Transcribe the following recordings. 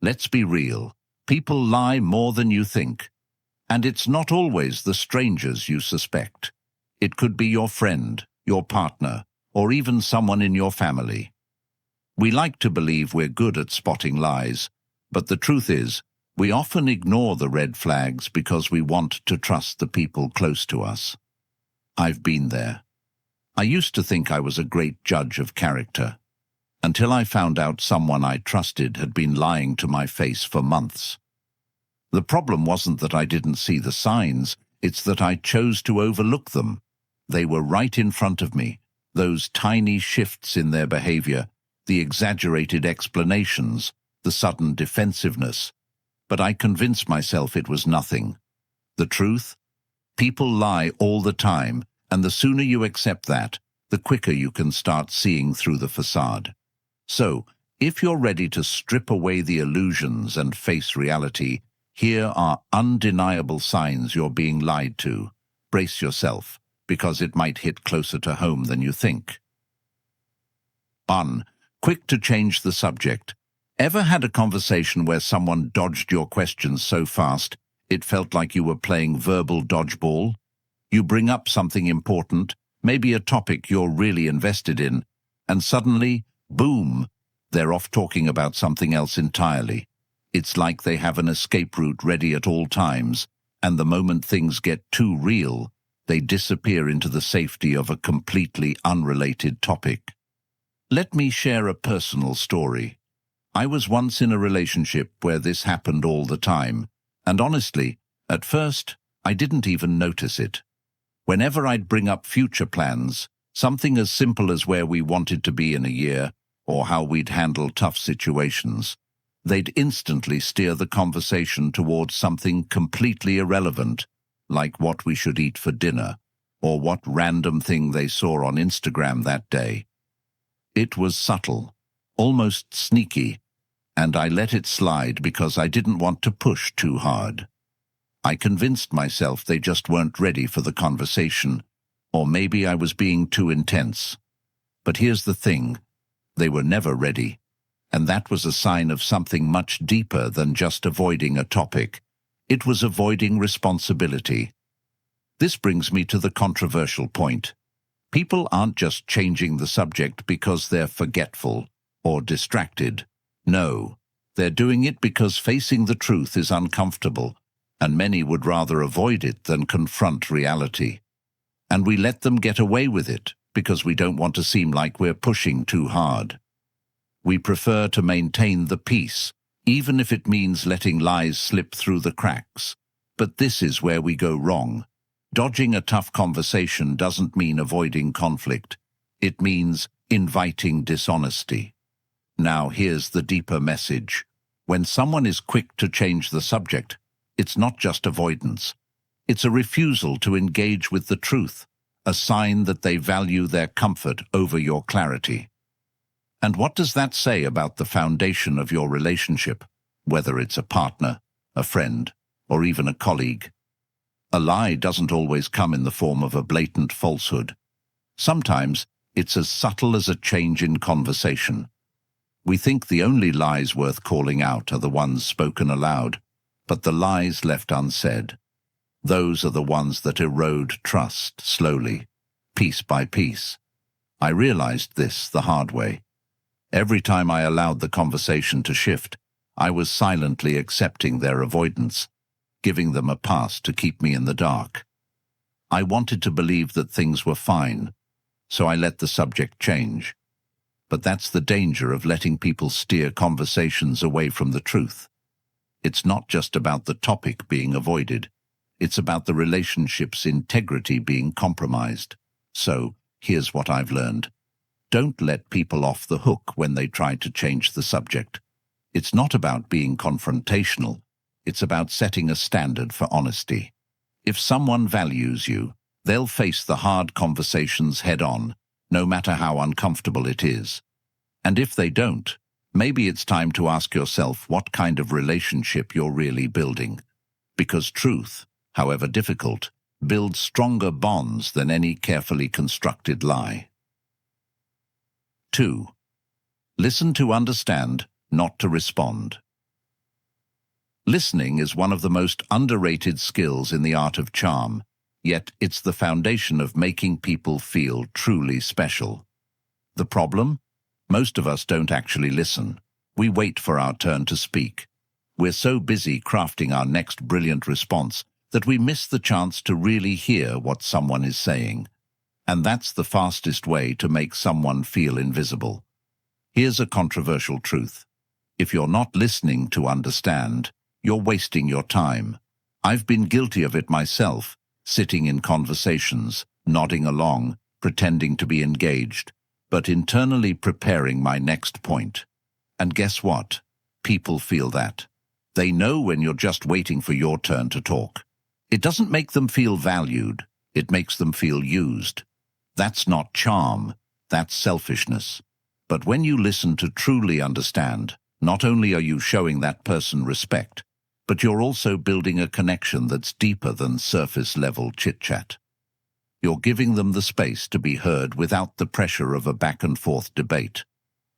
Let's be real. People lie more than you think. And it's not always the strangers you suspect. It could be your friend, your partner, or even someone in your family. We like to believe we're good at spotting lies, but the truth is, we often ignore the red flags because we want to trust the people close to us. I've been there. I used to think I was a great judge of character, until I found out someone I trusted had been lying to my face for months. The problem wasn't that I didn't see the signs, it's that I chose to overlook them. They were right in front of me, those tiny shifts in their behavior, the exaggerated explanations, the sudden defensiveness. But I convinced myself it was nothing. The truth? People lie all the time, and the sooner you accept that, the quicker you can start seeing through the facade. So, if you're ready to strip away the illusions and face reality, here are undeniable signs you're being lied to. Brace yourself, because it might hit closer to home than you think. 1. Quick to change the subject. Ever had a conversation where someone dodged your questions so fast it felt like you were playing verbal dodgeball? You bring up something important, maybe a topic you're really invested in, and suddenly, boom, they're off talking about something else entirely. It's like they have an escape route ready at all times, and the moment things get too real, they disappear into the safety of a completely unrelated topic. Let me share a personal story. I was once in a relationship where this happened all the time, and honestly, at first, I didn't even notice it. Whenever I'd bring up future plans, something as simple as where we wanted to be in a year, or how we'd handle tough situations, they'd instantly steer the conversation towards something completely irrelevant, like what we should eat for dinner, or what random thing they saw on Instagram that day. It was subtle, almost sneaky, and I let it slide because I didn't want to push too hard. I convinced myself they just weren't ready for the conversation, or maybe I was being too intense. But here's the thing, they were never ready, and that was a sign of something much deeper than just avoiding a topic. It was avoiding responsibility. This brings me to the controversial point. People aren't just changing the subject because they're forgetful or distracted. No, they're doing it because facing the truth is uncomfortable, and many would rather avoid it than confront reality. And we let them get away with it because we don't want to seem like we're pushing too hard. We prefer to maintain the peace, even if it means letting lies slip through the cracks. But this is where we go wrong. Dodging a tough conversation doesn't mean avoiding conflict. It means inviting dishonesty. Now here's the deeper message. When someone is quick to change the subject, it's not just avoidance. It's a refusal to engage with the truth, a sign that they value their comfort over your clarity. And what does that say about the foundation of your relationship, whether it's a partner, a friend, or even a colleague? A lie doesn't always come in the form of a blatant falsehood. Sometimes it's as subtle as a change in conversation. We think the only lies worth calling out are the ones spoken aloud, but the lies left unsaid, those are the ones that erode trust slowly, piece by piece. I realized this the hard way. Every time I allowed the conversation to shift, I was silently accepting their avoidance, giving them a pass to keep me in the dark. I wanted to believe that things were fine, so I let the subject change. But that's the danger of letting people steer conversations away from the truth. It's not just about the topic being avoided. It's about the relationship's integrity being compromised. So, here's what I've learned. Don't let people off the hook when they try to change the subject. It's not about being confrontational. It's about setting a standard for honesty. If someone values you, they'll face the hard conversations head-on, no matter how uncomfortable it is. And if they don't, maybe it's time to ask yourself what kind of relationship you're really building. Because truth, however difficult, builds stronger bonds than any carefully constructed lie. 2. Listen to understand, not to respond. Listening is one of the most underrated skills in the art of charm, yet it's the foundation of making people feel truly special. The problem? Most of us don't actually listen. We wait for our turn to speak. We're so busy crafting our next brilliant response that we miss the chance to really hear what someone is saying. And that's the fastest way to make someone feel invisible. Here's a controversial truth. If you're not listening to understand, you're wasting your time. I've been guilty of it myself, sitting in conversations, nodding along, pretending to be engaged, but internally preparing my next point. And guess what? People feel that. They know when you're just waiting for your turn to talk. It doesn't make them feel valued, it makes them feel used. That's not charm, that's selfishness. But when you listen to truly understand, not only are you showing that person respect, but you're also building a connection that's deeper than surface-level chit-chat. You're giving them the space to be heard without the pressure of a back-and-forth debate.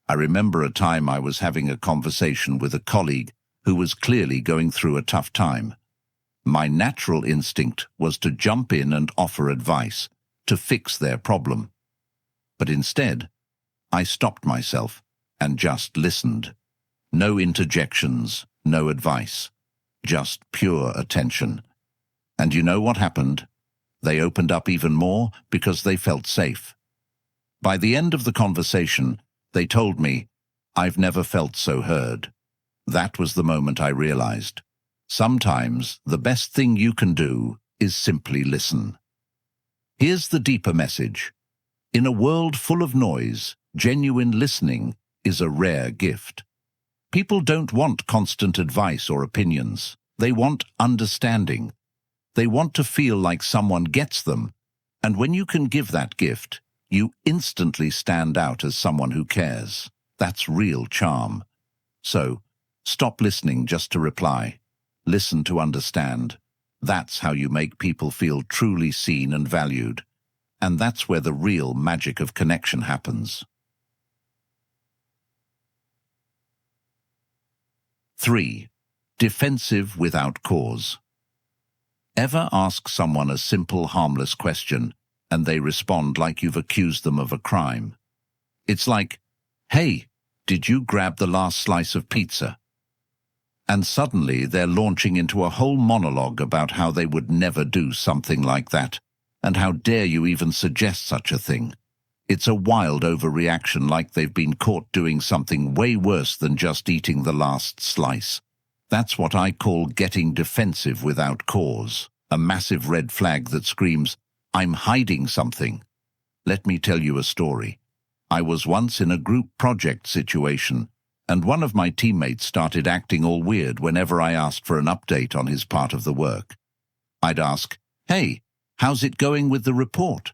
I remember a time I was having a conversation with a colleague who was clearly going through a tough time. My natural instinct was to jump in and offer advice, to fix their problem. But instead, I stopped myself and just listened. No interjections, no advice, just pure attention. And you know what happened? They opened up even more because they felt safe. By the end of the conversation, they told me, "I've never felt so heard." That was the moment I realized. Sometimes the best thing you can do is simply listen. Here's the deeper message. In a world full of noise, genuine listening is a rare gift. People don't want constant advice or opinions. They want understanding. They want to feel like someone gets them. And when you can give that gift, you instantly stand out as someone who cares. That's real charm. So, stop listening just to reply. Listen to understand. That's how you make people feel truly seen and valued. And that's where the real magic of connection happens. 3. Defensive without cause. Ever ask someone a simple, harmless question, and they respond like you've accused them of a crime? It's like, "Hey, did you grab the last slice of pizza?" And suddenly they're launching into a whole monologue about how they would never do something like that, and how dare you even suggest such a thing. It's a wild overreaction, like they've been caught doing something way worse than just eating the last slice. That's what I call getting defensive without cause, a massive red flag that screams, "I'm hiding something." Let me tell you a story. I was once in a group project situation, and one of my teammates started acting all weird whenever I asked for an update on his part of the work. I'd ask, "Hey, how's it going with the report?"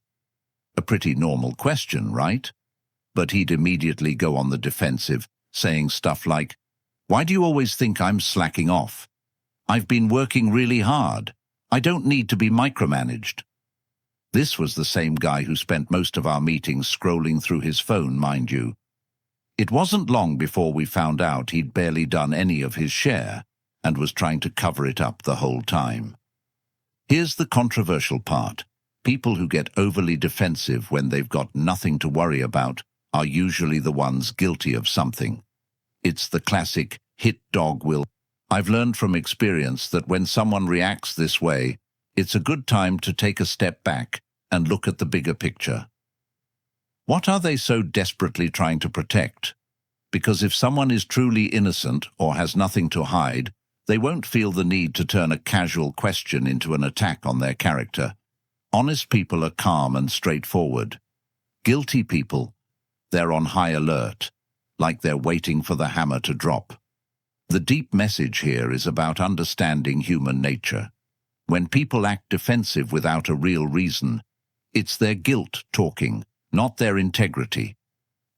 A pretty normal question, right? But he'd immediately go on the defensive, saying stuff like, "Why do you always think I'm slacking off? I've been working really hard. I don't need to be micromanaged." This was the same guy who spent most of our meetings scrolling through his phone, mind you. It wasn't long before we found out he'd barely done any of his share and was trying to cover it up the whole time. Here's the controversial part. People who get overly defensive when they've got nothing to worry about are usually the ones guilty of something. It's the classic hit dog will. I've learned from experience that when someone reacts this way, it's a good time to take a step back and look at the bigger picture. What are they so desperately trying to protect? Because if someone is truly innocent or has nothing to hide, they won't feel the need to turn a casual question into an attack on their character. Honest people are calm and straightforward. Guilty people, they're on high alert, like they're waiting for the hammer to drop. The deep message here is about understanding human nature. When people act defensive without a real reason, it's their guilt talking, not their integrity.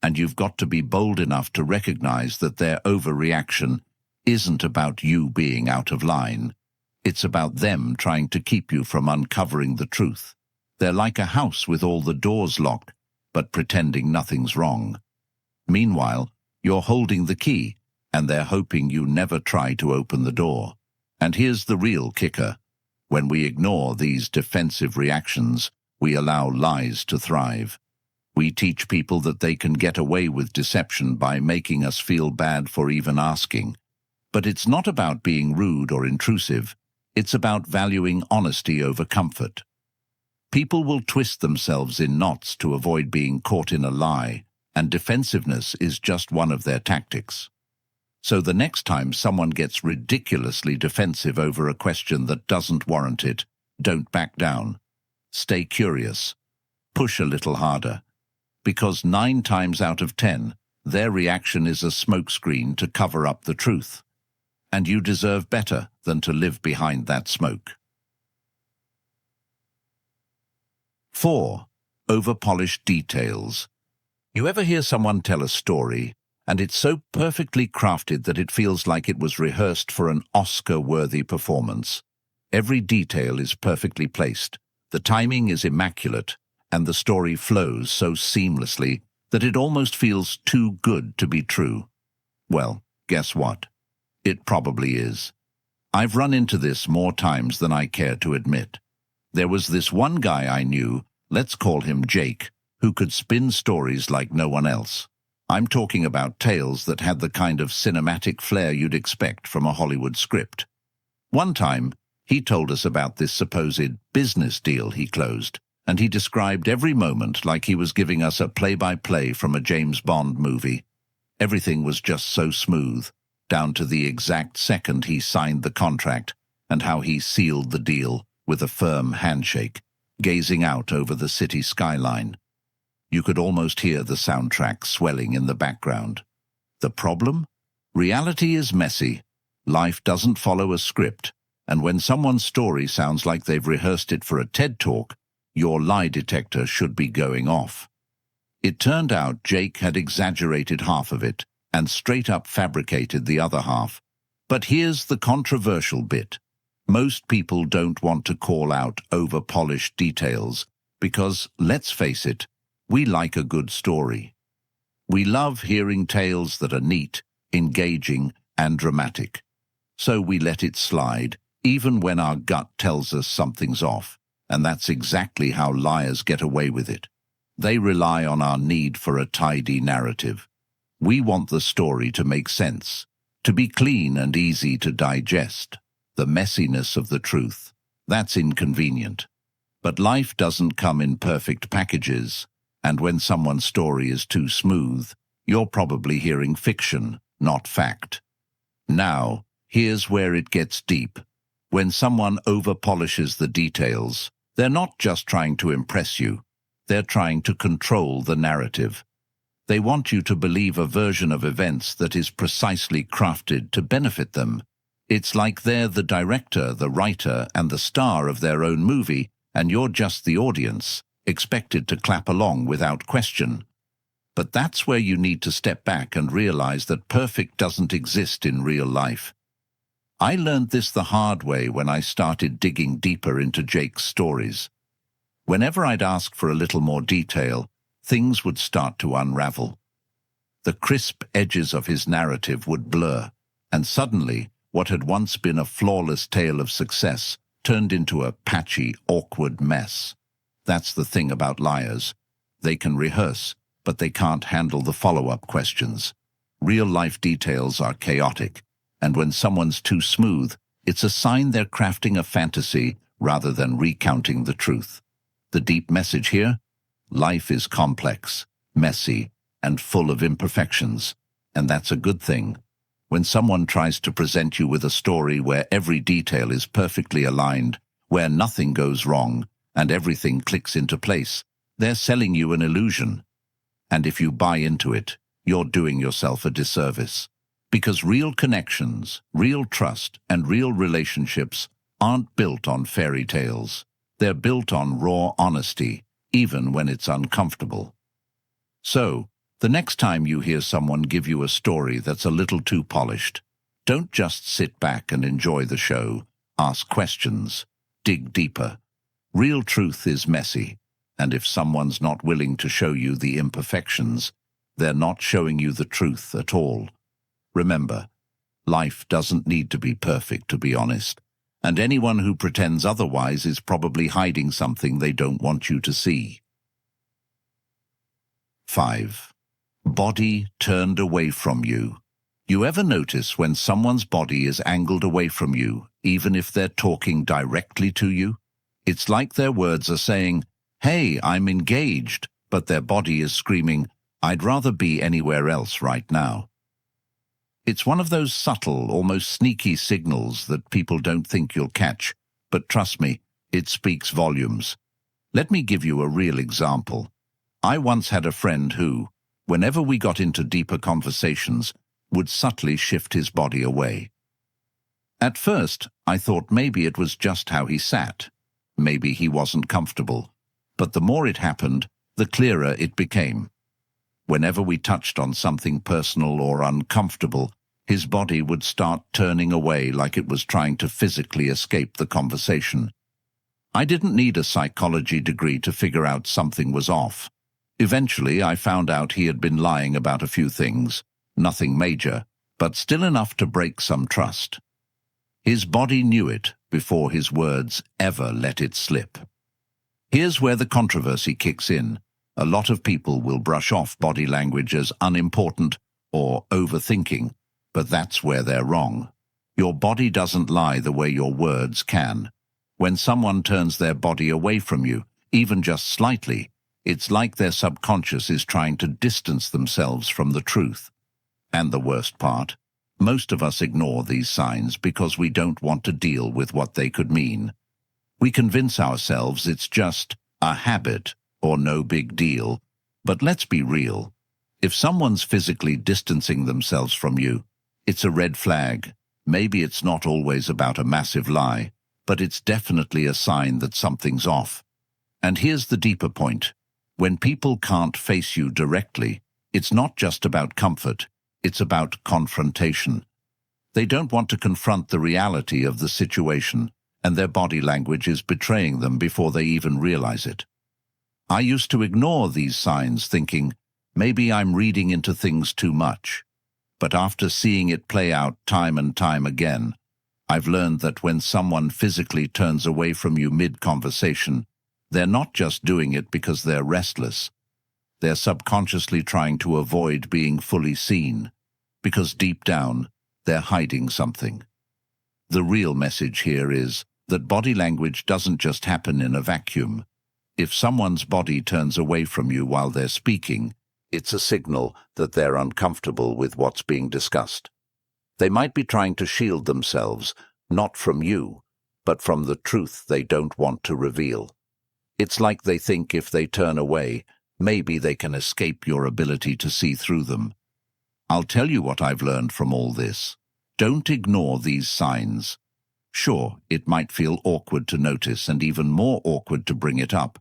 And you've got to be bold enough to recognize that their overreaction isn't about you being out of line. It's about them trying to keep you from uncovering the truth. They're like a house with all the doors locked, but pretending nothing's wrong. Meanwhile, you're holding the key, and they're hoping you never try to open the door. And here's the real kicker. When we ignore these defensive reactions, we allow lies to thrive. We teach people that they can get away with deception by making us feel bad for even asking. But it's not about being rude or intrusive. It's about valuing honesty over comfort. People will twist themselves in knots to avoid being caught in a lie, and defensiveness is just one of their tactics. So the next time someone gets ridiculously defensive over a question that doesn't warrant it, don't back down. Stay curious. Push a little harder. Because 9 times out of 10, their reaction is a smokescreen to cover up the truth. And you deserve better than to live behind that smoke. 4. Over-polished details. You ever hear someone tell a story, and it's so perfectly crafted that it feels like it was rehearsed for an Oscar-worthy performance? Every detail is perfectly placed, the timing is immaculate, and the story flows so seamlessly that it almost feels too good to be true. Well, guess what? It probably is. I've run into this more times than I care to admit. There was this one guy I knew, let's call him Jake, who could spin stories like no one else. I'm talking about tales that had the kind of cinematic flair you'd expect from a Hollywood script. One time, he told us about this supposed business deal he closed, and he described every moment like he was giving us a play-by-play from a James Bond movie. Everything was just so smooth, down to the exact second he signed the contract and how he sealed the deal with a firm handshake, gazing out over the city skyline. You could almost hear the soundtrack swelling in the background. The problem? Reality is messy. Life doesn't follow a script, and when someone's story sounds like they've rehearsed it for a TED Talk, your lie detector should be going off. It turned out Jake had exaggerated half of it and straight up fabricated the other half. But here's the controversial bit. Most people don't want to call out over-polished details because, let's face it, we like a good story. We love hearing tales that are neat, engaging, and dramatic. So we let it slide, even when our gut tells us something's off. And that's exactly how liars get away with it. They rely on our need for a tidy narrative. We want the story to make sense, to be clean and easy to digest. The messiness of the truth, that's inconvenient. But life doesn't come in perfect packages, and when someone's story is too smooth, you're probably hearing fiction, not fact. Now, here's where it gets deep. When someone over-polishes the details, they're not just trying to impress you, they're trying to control the narrative. They want you to believe a version of events that is precisely crafted to benefit them. It's like they're the director, the writer, and the star of their own movie, and you're just the audience, expected to clap along without question. But that's where you need to step back and realize that perfect doesn't exist in real life. I learned this the hard way when I started digging deeper into Jake's stories. Whenever I'd ask for a little more detail, things would start to unravel. The crisp edges of his narrative would blur, and suddenly, what had once been a flawless tale of success turned into a patchy, awkward mess. That's the thing about liars. They can rehearse, but they can't handle the follow-up questions. Real-life details are chaotic, and when someone's too smooth, it's a sign they're crafting a fantasy rather than recounting the truth. The deep message here? Life is complex, messy, and full of imperfections, and that's a good thing. When someone tries to present you with a story where every detail is perfectly aligned, where nothing goes wrong, and everything clicks into place, they're selling you an illusion. And if you buy into it, you're doing yourself a disservice. Because real connections, real trust, and real relationships aren't built on fairy tales. They're built on raw honesty, even when it's uncomfortable. So, the next time you hear someone give you a story that's a little too polished, don't just sit back and enjoy the show. Ask questions. Dig deeper. Real truth is messy, and if someone's not willing to show you the imperfections, they're not showing you the truth at all. Remember, Life doesn't need to be perfect, to be honest. And anyone who pretends otherwise is probably hiding something they don't want you to see. 5. Body turned away from you. You ever notice when someone's body is angled away from you, even if they're talking directly to you? It's like their words are saying, "Hey, I'm engaged," but their body is screaming, "I'd rather be anywhere else right now." It's one of those subtle, almost sneaky signals that people don't think you'll catch, but trust me, it speaks volumes. Let me give you a real example. I once had a friend who, whenever we got into deeper conversations, would subtly shift his body away. At first, I thought maybe it was just how he sat. Maybe he wasn't comfortable. But the more it happened, the clearer it became. Whenever we touched on something personal or uncomfortable, his body would start turning away like it was trying to physically escape the conversation. I didn't need a psychology degree to figure out something was off. Eventually, I found out he had been lying about a few things, nothing major, but still enough to break some trust. His body knew it before his words ever let it slip. Here's where the controversy kicks in. A lot of people will brush off body language as unimportant or overthinking, but that's where they're wrong. Your body doesn't lie the way your words can. When someone turns their body away from you, even just slightly, it's like their subconscious is trying to distance themselves from the truth. And the worst part, most of us ignore these signs because we don't want to deal with what they could mean. We convince ourselves it's just a habit or no big deal. But let's be real. If someone's physically distancing themselves from you, it's a red flag. Maybe it's not always about a massive lie, but it's definitely a sign that something's off. And here's the deeper point. When people can't face you directly, it's not just about comfort, it's about confrontation. They don't want to confront the reality of the situation, and their body language is betraying them before they even realize it. I used to ignore these signs thinking, maybe I'm reading into things too much. But after seeing it play out time and time again, I've learned that when someone physically turns away from you mid-conversation, they're not just doing it because they're restless. They're subconsciously trying to avoid being fully seen, because deep down, they're hiding something. The real message here is that body language doesn't just happen in a vacuum. If someone's body turns away from you while they're speaking, it's a signal that they're uncomfortable with what's being discussed. They might be trying to shield themselves, not from you, but from the truth they don't want to reveal. It's like they think if they turn away, maybe they can escape your ability to see through them. I'll tell you what I've learned from all this. Don't ignore these signs. Sure, it might feel awkward to notice and even more awkward to bring it up.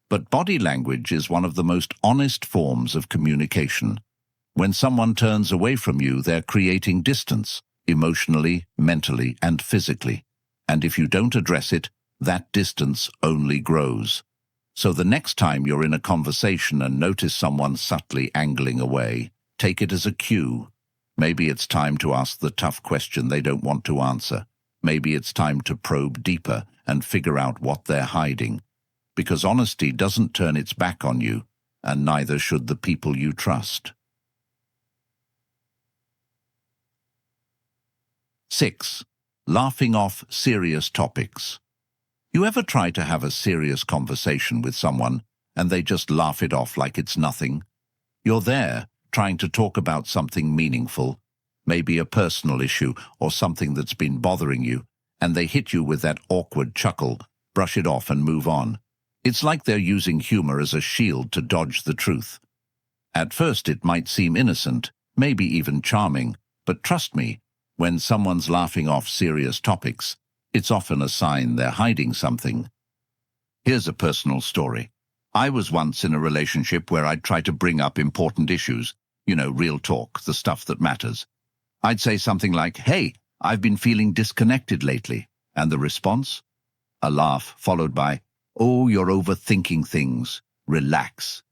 But body language is one of the most honest forms of communication. When someone turns away from you, they're creating distance, emotionally, mentally, and physically. And if you don't address it, that distance only grows. So the next time you're in a conversation and notice someone subtly angling away, take it as a cue. Maybe it's time to ask the tough question they don't want to answer. Maybe it's time to probe deeper and figure out what they're hiding. Because honesty doesn't turn its back on you, and neither should the people you trust. 6. Laughing off serious topics. You ever try to have a serious conversation with someone, and they just laugh it off like it's nothing? You're there, trying to talk about something meaningful, maybe a personal issue or something that's been bothering you, and they hit you with that awkward chuckle, brush it off and move on. It's like they're using humor as a shield to dodge the truth. At first it might seem innocent, maybe even charming, but trust me, when someone's laughing off serious topics, it's often a sign they're hiding something. Here's a personal story. I was once in a relationship where I'd try to bring up important issues, real talk, the stuff that matters. I'd say something like, "Hey, I've been feeling disconnected lately." And the response? A laugh followed by, "Oh, you're overthinking things. Relax."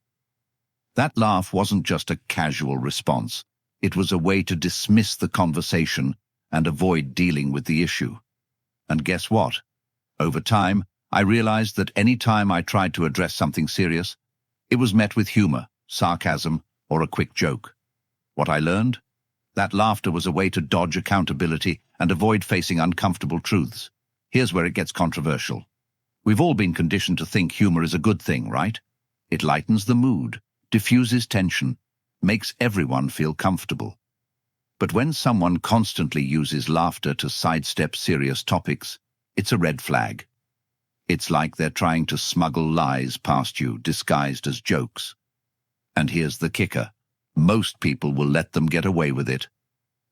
That laugh wasn't just a casual response. It was a way to dismiss the conversation and avoid dealing with the issue. And guess what? Over time, I realized that any time I tried to address something serious, it was met with humor, sarcasm, or a quick joke. What I learned? That laughter was a way to dodge accountability and avoid facing uncomfortable truths. Here's where it gets controversial. We've all been conditioned to think humor is a good thing, right? It lightens the mood, diffuses tension, makes everyone feel comfortable. But when someone constantly uses laughter to sidestep serious topics, it's a red flag. It's like they're trying to smuggle lies past you, disguised as jokes. And here's the kicker. Most people will let them get away with it,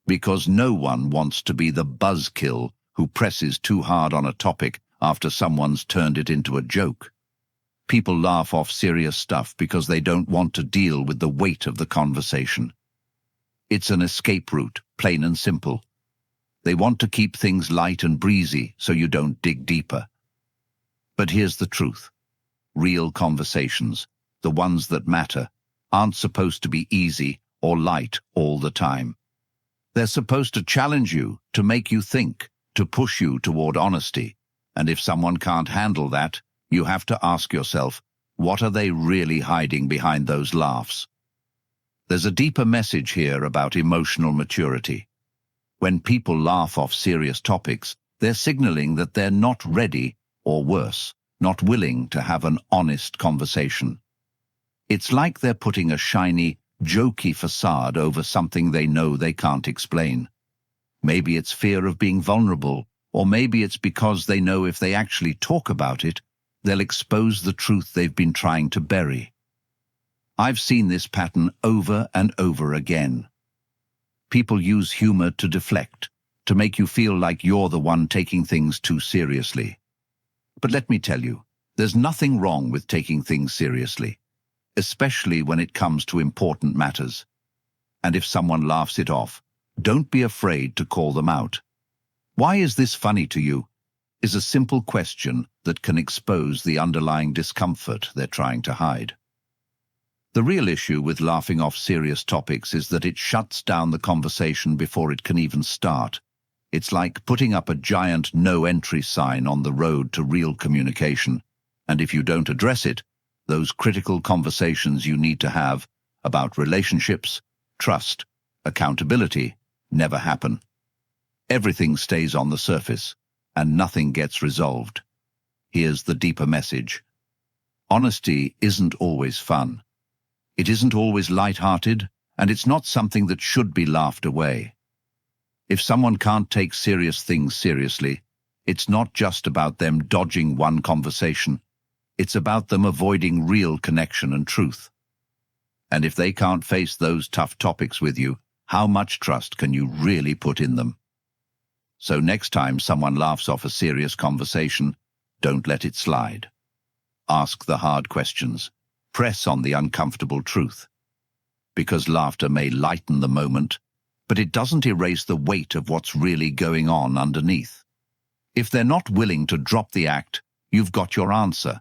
because no one wants to be the buzzkill who presses too hard on a topic after someone's turned it into a joke. People laugh off serious stuff because they don't want to deal with the weight of the conversation. It's an escape route, plain and simple. They want to keep things light and breezy so you don't dig deeper. But here's the truth. Real conversations, the ones that matter, aren't supposed to be easy or light all the time. They're supposed to challenge you, to make you think, to push you toward honesty. And if someone can't handle that, you have to ask yourself, what are they really hiding behind those laughs? There's a deeper message here about emotional maturity. When people laugh off serious topics, they're signaling that they're not ready, or worse, not willing to have an honest conversation. It's like they're putting a shiny, jokey facade over something they know they can't explain. Maybe it's fear of being vulnerable, or maybe it's because they know if they actually talk about it, they'll expose the truth they've been trying to bury. I've seen this pattern over and over again. People use humor to deflect, to make you feel like you're the one taking things too seriously. But let me tell you, there's nothing wrong with taking things seriously, especially when it comes to important matters. And if someone laughs it off, don't be afraid to call them out. Why is this funny to you? Is a simple question that can expose the underlying discomfort they're trying to hide. The real issue with laughing off serious topics is that it shuts down the conversation before it can even start. It's like putting up a giant no-entry sign on the road to real communication. And if you don't address it, those critical conversations you need to have about relationships, trust, accountability, never happen. Everything stays on the surface, and nothing gets resolved. Here's the deeper message. Honesty isn't always fun. It isn't always light-hearted, and it's not something that should be laughed away. If someone can't take serious things seriously, it's not just about them dodging one conversation. It's about them avoiding real connection and truth. And if they can't face those tough topics with you, how much trust can you really put in them? So next time someone laughs off a serious conversation, don't let it slide. Ask the hard questions. Press on the uncomfortable truth. Because laughter may lighten the moment, but it doesn't erase the weight of what's really going on underneath. If they're not willing to drop the act, you've got your answer.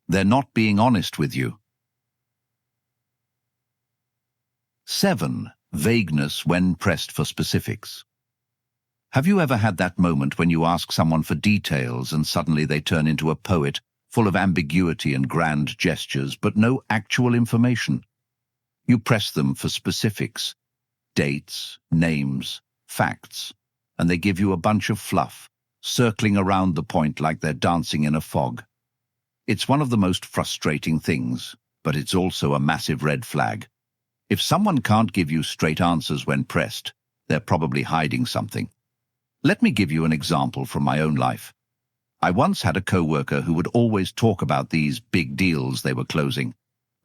They're not being honest with you. 7. Vagueness when pressed for specifics. Have you ever had that moment when you ask someone for details and suddenly they turn into a poet, full of ambiguity and grand gestures, but no actual information? You press them for specifics, dates, names, facts, and they give you a bunch of fluff, circling around the point like they're dancing in a fog. It's one of the most frustrating things, but it's also a massive red flag. If someone can't give you straight answers when pressed, they're probably hiding something. Let me give you an example from my own life. I once had a coworker who would always talk about these big deals they were closing,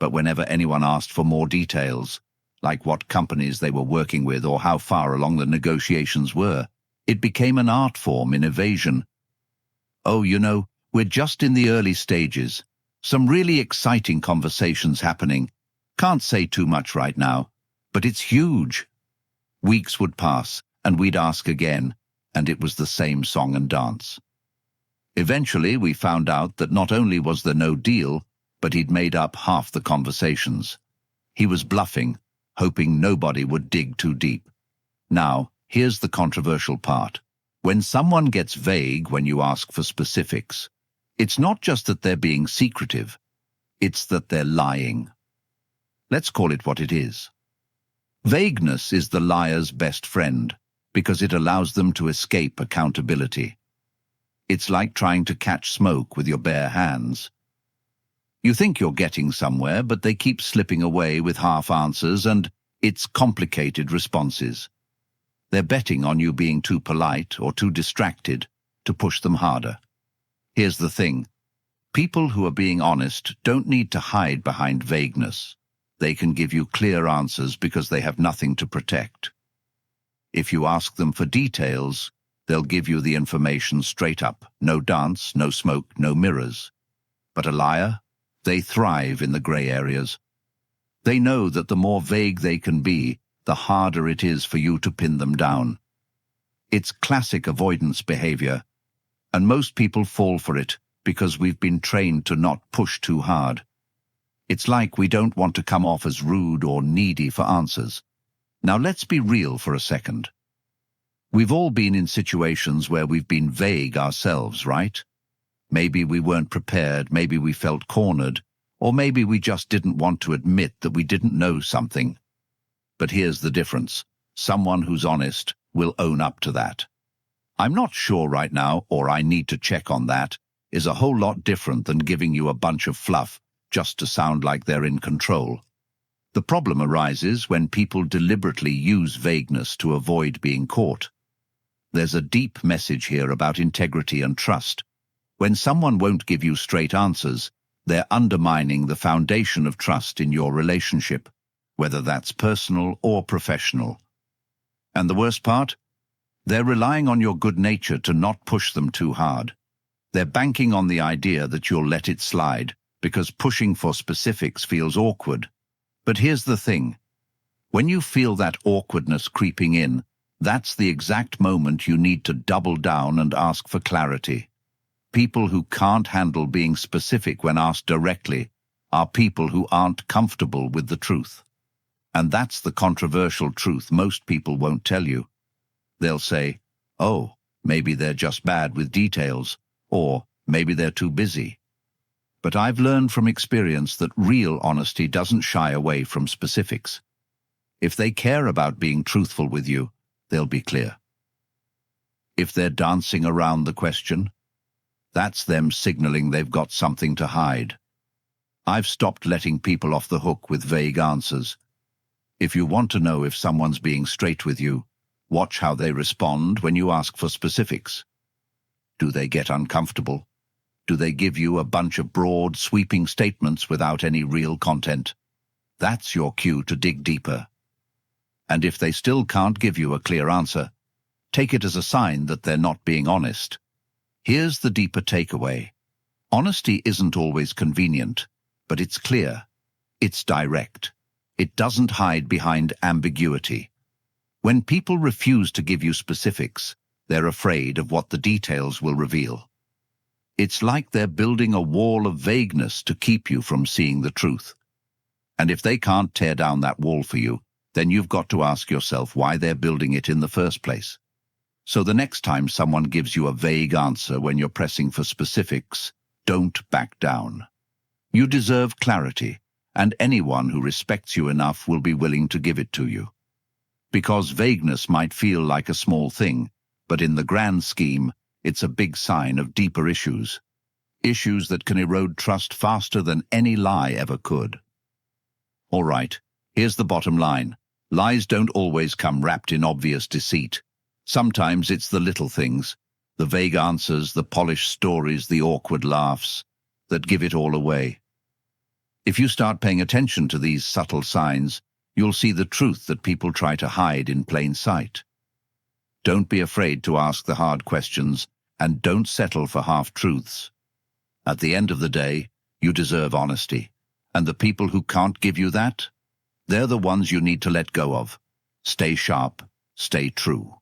but whenever anyone asked for more details, like what companies they were working with or how far along the negotiations were, it became an art form in evasion. Oh, we're just in the early stages. Some really exciting conversations happening. Can't say too much right now, but it's huge. Weeks would pass, and we'd ask again, and it was the same song and dance. Eventually, we found out that not only was there no deal, but he'd made up half the conversations. He was bluffing, hoping nobody would dig too deep. Now, here's the controversial part. When someone gets vague when you ask for specifics, it's not just that they're being secretive, it's that they're lying. Let's call it what it is. Vagueness is the liar's best friend because it allows them to escape accountability. It's like trying to catch smoke with your bare hands. You think you're getting somewhere, but they keep slipping away with half answers and it's complicated responses. They're betting on you being too polite or too distracted to push them harder. Here's the thing. People who are being honest don't need to hide behind vagueness. They can give you clear answers because they have nothing to protect. If you ask them for details, they'll give you the information straight up. No dance, no smoke, no mirrors. But a liar? They thrive in the grey areas. They know that the more vague they can be, the harder it is for you to pin them down. It's classic avoidance behavior, and most people fall for it because we've been trained to not push too hard. It's like we don't want to come off as rude or needy for answers. Now let's be real for a second. We've all been in situations where we've been vague ourselves, right? Maybe we weren't prepared, maybe we felt cornered, or maybe we just didn't want to admit that we didn't know something. But here's the difference. Someone who's honest will own up to that. I'm not sure right now, or I need to check on that, is a whole lot different than giving you a bunch of fluff just to sound like they're in control. The problem arises when people deliberately use vagueness to avoid being caught. There's a deep message here about integrity and trust. When someone won't give you straight answers, they're undermining the foundation of trust in your relationship, whether that's personal or professional. And the worst part? They're relying on your good nature to not push them too hard. They're banking on the idea that you'll let it slide, because pushing for specifics feels awkward. But here's the thing. When you feel that awkwardness creeping in, that's the exact moment you need to double down and ask for clarity. People who can't handle being specific when asked directly are people who aren't comfortable with the truth. And that's the controversial truth most people won't tell you. They'll say, oh, maybe they're just bad with details, or maybe they're too busy. But I've learned from experience that real honesty doesn't shy away from specifics. If they care about being truthful with you, they'll be clear. If they're dancing around the question, that's them signaling they've got something to hide. I've stopped letting people off the hook with vague answers. If you want to know if someone's being straight with you, watch how they respond when you ask for specifics. Do they get uncomfortable? Do they give you a bunch of broad, sweeping statements without any real content? That's your cue to dig deeper. And if they still can't give you a clear answer, take it as a sign that they're not being honest. Here's the deeper takeaway. Honesty isn't always convenient, but it's clear. It's direct. It doesn't hide behind ambiguity. When people refuse to give you specifics, they're afraid of what the details will reveal. It's like they're building a wall of vagueness to keep you from seeing the truth. And if they can't tear down that wall for you, then you've got to ask yourself why they're building it in the first place. So the next time someone gives you a vague answer when you're pressing for specifics, don't back down. You deserve clarity, and anyone who respects you enough will be willing to give it to you. Because vagueness might feel like a small thing, but in the grand scheme, it's a big sign of deeper issues. Issues that can erode trust faster than any lie ever could. All right, here's the bottom line. Lies don't always come wrapped in obvious deceit. Sometimes it's the little things, the vague answers, the polished stories, the awkward laughs, that give it all away. If you start paying attention to these subtle signs, you'll see the truth that people try to hide in plain sight. Don't be afraid to ask the hard questions, and don't settle for half-truths. At the end of the day, you deserve honesty, and the people who can't give you that, they're the ones you need to let go of. Stay sharp, stay true.